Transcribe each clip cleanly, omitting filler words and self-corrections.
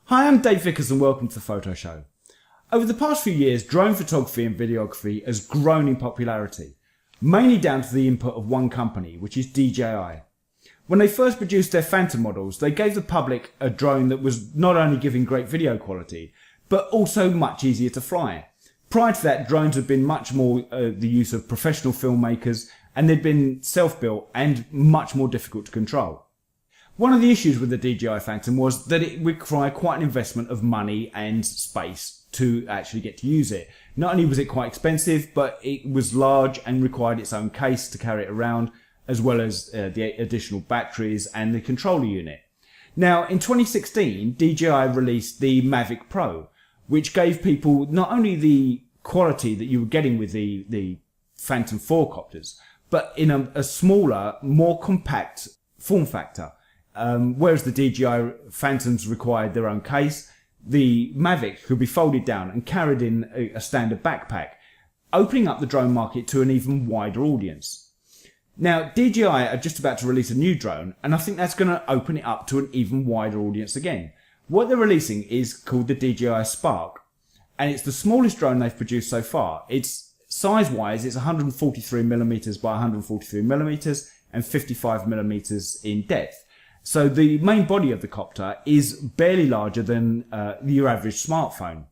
Hi, I'm Dave Vickers and welcome to the Photo Show. Over the past few years, drone photography and videography has grown in popularity, mainly down to the input of one company, which is DJI. When they first produced their Phantom models, they gave the public a drone that was not only giving great video quality, but also much easier to fly. Prior to that, drones had been much more the use of professional filmmakers, and they'd been self-built and much more difficult to control. One of the issues with the DJI Phantom was that it required quite an investment of money and space to actually get to use it. Not only was it quite expensive, but it was large and required its own case to carry it around, as well as the additional batteries and the controller unit. Now, in 2016, DJI released the Mavic Pro, which gave people not only the quality that you were getting with the Phantom 4 copters, but in a smaller, more compact form factor. Whereas the DJI Phantoms required their own case, the Mavic could be folded down and carried in a standard backpack, opening up the drone market to an even wider audience. Now, DJI are just about to release a new drone, and I think that's going to open it up to an even wider audience again. What they're releasing is called the DJI Spark, and it's the smallest drone they've produced so far. It's size-wise, it's 143mm by 143mm and 55mm in depth. So the main body of the Copter is barely larger than your average smartphone.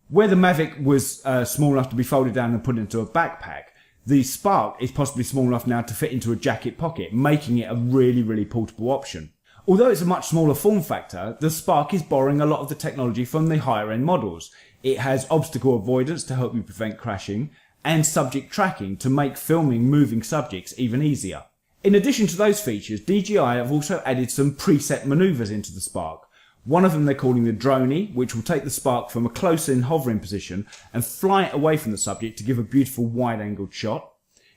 Where the Mavic was small enough to be folded down and put into a backpack, the Spark is possibly small enough now to fit into a jacket pocket, making it a really portable option. Although it's a much smaller form factor, the Spark is borrowing a lot of the technology from the higher end models. It has obstacle avoidance to help you prevent crashing, and subject tracking to make filming moving subjects even easier. In addition to those features, DJI have also added some preset maneuvers into the Spark. One of them they're calling the Droney, which will take the Spark from a close-in hovering position and fly it away from the subject to give a beautiful wide-angled shot.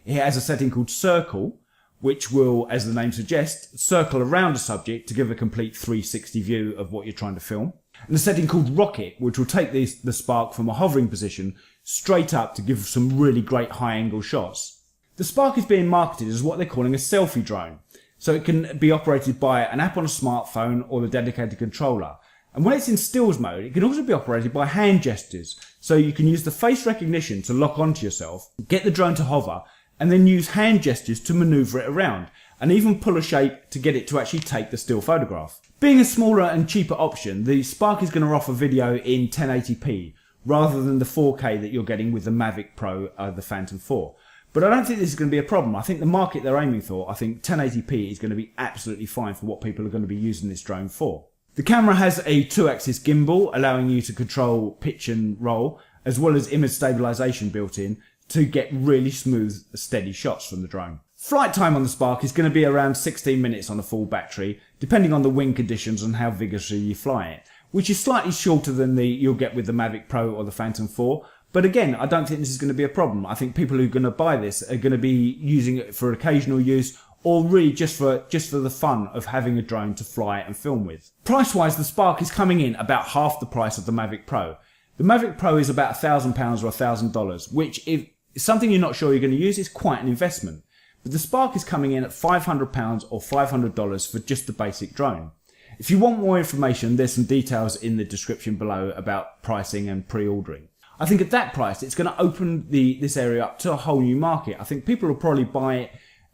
It has a setting called Circle, which will, as the name suggests, circle around a subject to give a complete 360 view of what you're trying to film. And a setting called Rocket, which will take the Spark from a hovering position straight up to give some really great high-angle shots. The Spark is being marketed as what they're calling a selfie drone, so it can be operated by an app on a smartphone or the dedicated controller. And when it's in stills mode, it can also be operated by hand gestures, so you can use the face recognition to lock onto yourself, get the drone to hover, and then use hand gestures to maneuver it around, and even pull a shape to get it to actually take the still photograph. Being a smaller and cheaper option, the Spark is going to offer video in 1080p, rather than the 4K that you're getting with the Mavic Pro, the Phantom 4. But I don't think this is going to be a problem. I think the market they're aiming for, I think 1080p is going to be absolutely fine for what people are going to be using this drone for. The camera has a 2-axis gimbal, allowing you to control pitch and roll, as well as image stabilization built in to get really smooth, steady shots from the drone. Flight time on the Spark is going to be around 16 minutes on a full battery, depending on the wind conditions and how vigorously you fly it, which is slightly shorter than you'll get with the Mavic Pro or the Phantom 4. But again, I don't think this is going to be a problem. I think people who are going to buy this are going to be using it for occasional use, or really just for the fun of having a drone to fly and film with. Price-wise, the Spark is coming in about half the price of the Mavic Pro. The Mavic Pro is about £1,000 or $1,000, which if it's something you're not sure you're going to use, is quite an investment. But the Spark is coming in at £500 or $500 for just the basic drone. If you want more information, there's some details in the description below about pricing and pre-ordering. I think at that price, it's going to open this area up to a whole new market. I think people will probably buy it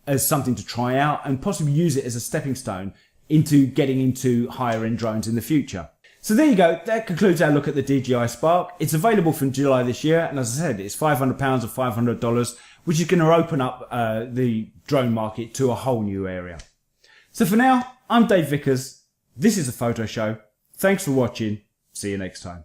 as something to try out and possibly use it as a stepping stone into getting into higher end drones in the future. So there you go. That concludes our look at the DJI Spark. It's available from July this year. And as I said, it's £500 or $500, which is going to open up the drone market to a whole new area. So for now, I'm Dave Vickers. This is The Photo Show. Thanks for watching. See you next time.